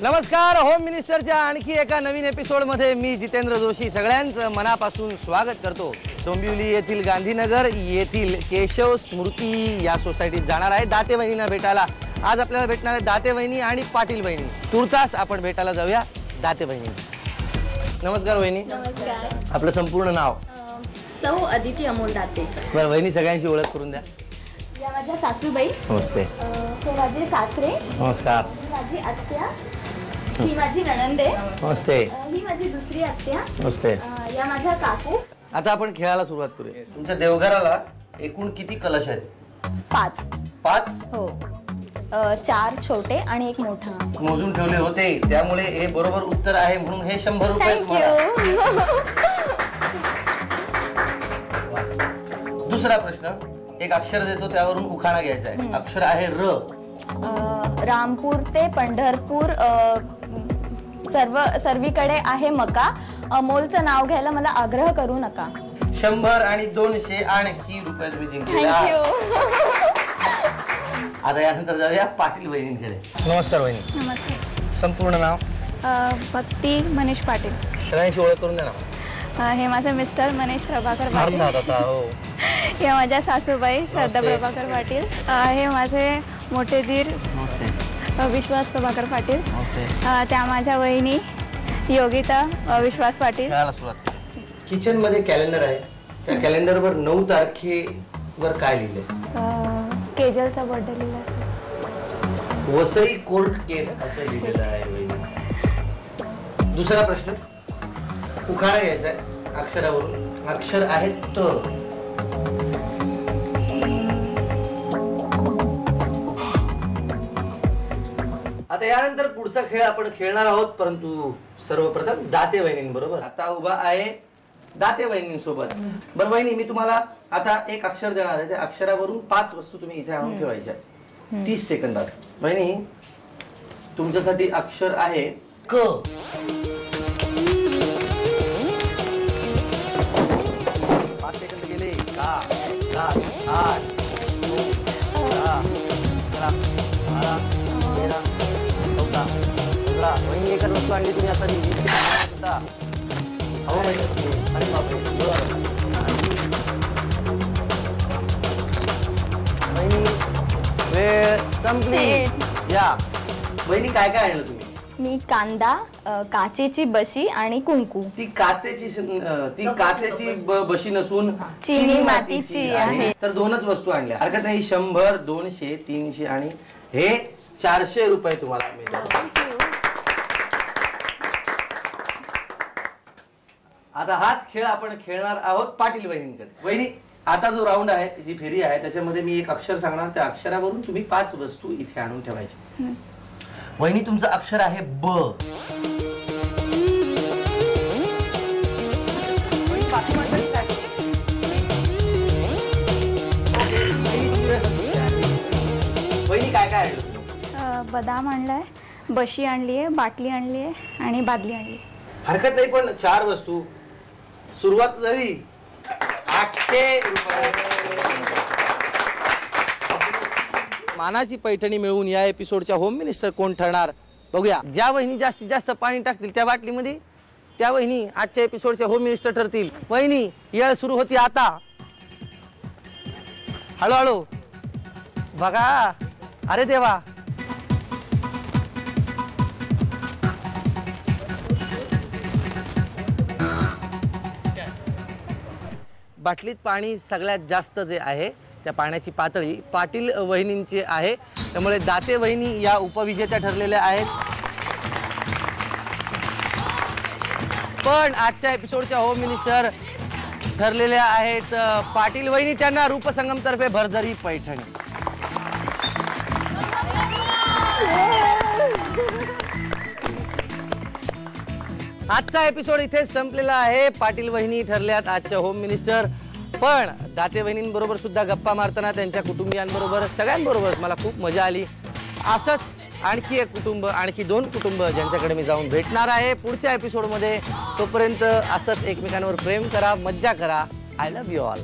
नमस्कार, होम मिनिस्टरच्या आणखी एका नवीन एपिसोडमध्ये मी जितेंद्र जोशी सगळ्यांचं मनापासून स्वागत करतो। डोंबिवली येथील गांधीनगर येथील केशव स्मृती या सोसायटीत जाणार आहे दाते वहिनींना भेटायला। आज आपल्याला भेटणार आहे दाते वहिनी आणि पाटील वहिनी। तुर्तास आपण भेटायला जाऊया दाते वहिनी। नमस्कार वहिनी। नमस्कार। आपलं संपूर्ण नाव? सौ अदिती अमोल दाते। बरं वहिनी, सगळ्यांची ओळख करून द्या। या माझ्या सासूबाई। नमस्ते। हे माझे सासरे। नमस्कार। ही माझी आत्या। ही माझी नणंद आहे। नमस्ते। ही माझी दुसरी आत्या। नमस्ते। या माझ्या काकू। आता आपण खेळायला सुरुवात करूया। तुमच्या देवघराला एकूण किती कलश आहेत? 5। 5? हो। 4 छोटे आणि एक मोठा। मोजून ठेवले होते, त्यामुळे हे बरोबर उत्तर आहे, म्हणून हे 100 रुपये तुम्हाला। दुसरा प्रश्न, एक अक्षर देतो त्यावरून उखाणा घ्यायचा आहे। अक्षर आहे र। रामपूर ते पंढरपूर सर्वीकडे आहे मका। अमोलचं नाव घ्यायला मला आग्रह करू नका। 100 आणि 200 आणखी रुपये तुम्ही जिंकले। आता यानंतर जाऊया पाटील वहिनींकडे। नमस्कार वहिनी। नमस्कार। संपूर्ण नाव? भक्ती मनीष पाटील। सगळ्यांची ओळख करून द्या ना। हे माझे मिस्टर मनीष प्रभाकर पाटील। हो। हे माझ्या सासूबाई श्रद्धा प्रभाकर पाटील। हे माझे मोठे दीर विश्वास प्रभाकर पाटील। त्या माझ्या वहिनी योगिता विश्वास पाटील। किचन मध्ये कॅलेंडर आहे, त्या कॅलेंडरवर 9 तारखेवर काय लिहिले? केजलचा बर्थडे लिहिला असेल। वसई कोर्ट केस असं लिहिलेलं आहे वहिनी। दुसरा प्रश्न, उखाणा घ्यायचा आहे अक्षरावरून। अक्षर आहे त। आता यानंतर पुढचा खेळ आपण खेळणार आहोत, परंतु सर्वप्रथम दाते वहिनींबरोबर। आता उभा आहे दाते वहिनींसोबत। बरं वहिनी, मी तुम्हाला आता एक अक्षर देणार आहे, त्या अक्षरावरून 5 वस्तू तुम्ही इथे आणून ठेवायच्या 30 सेकंदात। वहिनी, तुमच्यासाठी अक्षर आहे क। 5 सेकंद गेले। 6 7 8 9 10 11 12 13 14 15। वहिनी, एकच वस्तू आणली तुम्ही आता। हो वहिनी, अरे बापरे। वहिनी, वेळ संपली। या वहिनी, काय काय आणलं तुम्ही? मी कांदा, काचेची बशी आणि कुंकू। ती काचेची बशी नसून चिनी मातीची आहे। तर 2च वस्तू आणल्या, हरकत नाही। 100 200 300 आणि हे 400 रुपये तुम्हाला मिळतात। आता हाच खेळ आपण खेळणार आहोत पाटील वहिनींकडे। वहिनी, आता जो राऊंड आहे, जी फेरी आहे, त्याच्यामध्ये मी एक अक्षर सांगणार, त्या अक्षरावरून तुम्ही 5 वस्तू इथे आणून ठेवायच्या। वहिनी, तुमचं अक्षर आहे ब। वहिनी, काय काय आणलं? बदाम आणलाय, बशी आणलीये, बाटली आणलीये आणि बादली आणली। हरकत नाही, पण 4 वस्तू। सुरुवात झाली। 800 रुपये। मानाची पैठणी मिळवून या एपिसोडच्या होम मिनिस्टर कोण ठरणार बघूया। ज्या वहिनी जास्तीत जास्त पाणी टाकतील त्या बाटलीमध्ये, त्या वहिनी आजच्या एपिसोडच्या होम मिनिस्टर ठरतील। वहिनी, येळ सुरू होती आता। हळूहळू बघा। अरे देवा, बाटलीत पाणी सगळ्यात जास्त जे आहे, त्या पाण्याची पातळी पाटील वहिनींची आहे, त्यामुळे दाते वहिनी या उपविजेत्या ठरलेल्या आहेत। पण आजच्या एपिसोडच्या होम मिनिस्टर ठरलेल्या आहेत पाटील वहिनी, त्यांना रूपसंगम तर्फे भरजरी पैठणी। आजचा एपिसोड इथे संपलेला आहे। पाटील वहिनी ठरल्यात आजच्या होम मिनिस्टर, पण दाते वहिनींबरोबर सुद्धा गप्पा मारताना त्यांच्या कुटुंबियांबरोबर सगळ्यांबरोबर मला खूप मजा आली। असंच आणखी एक कुटुंब, आणखी 2 कुटुंब ज्यांच्याकडे मी जाऊन भेटणार आहे पुढच्या एपिसोडमध्ये। तोपर्यंत असंच एकमेकांवर प्रेम करा, मज्जा करा। I love you all.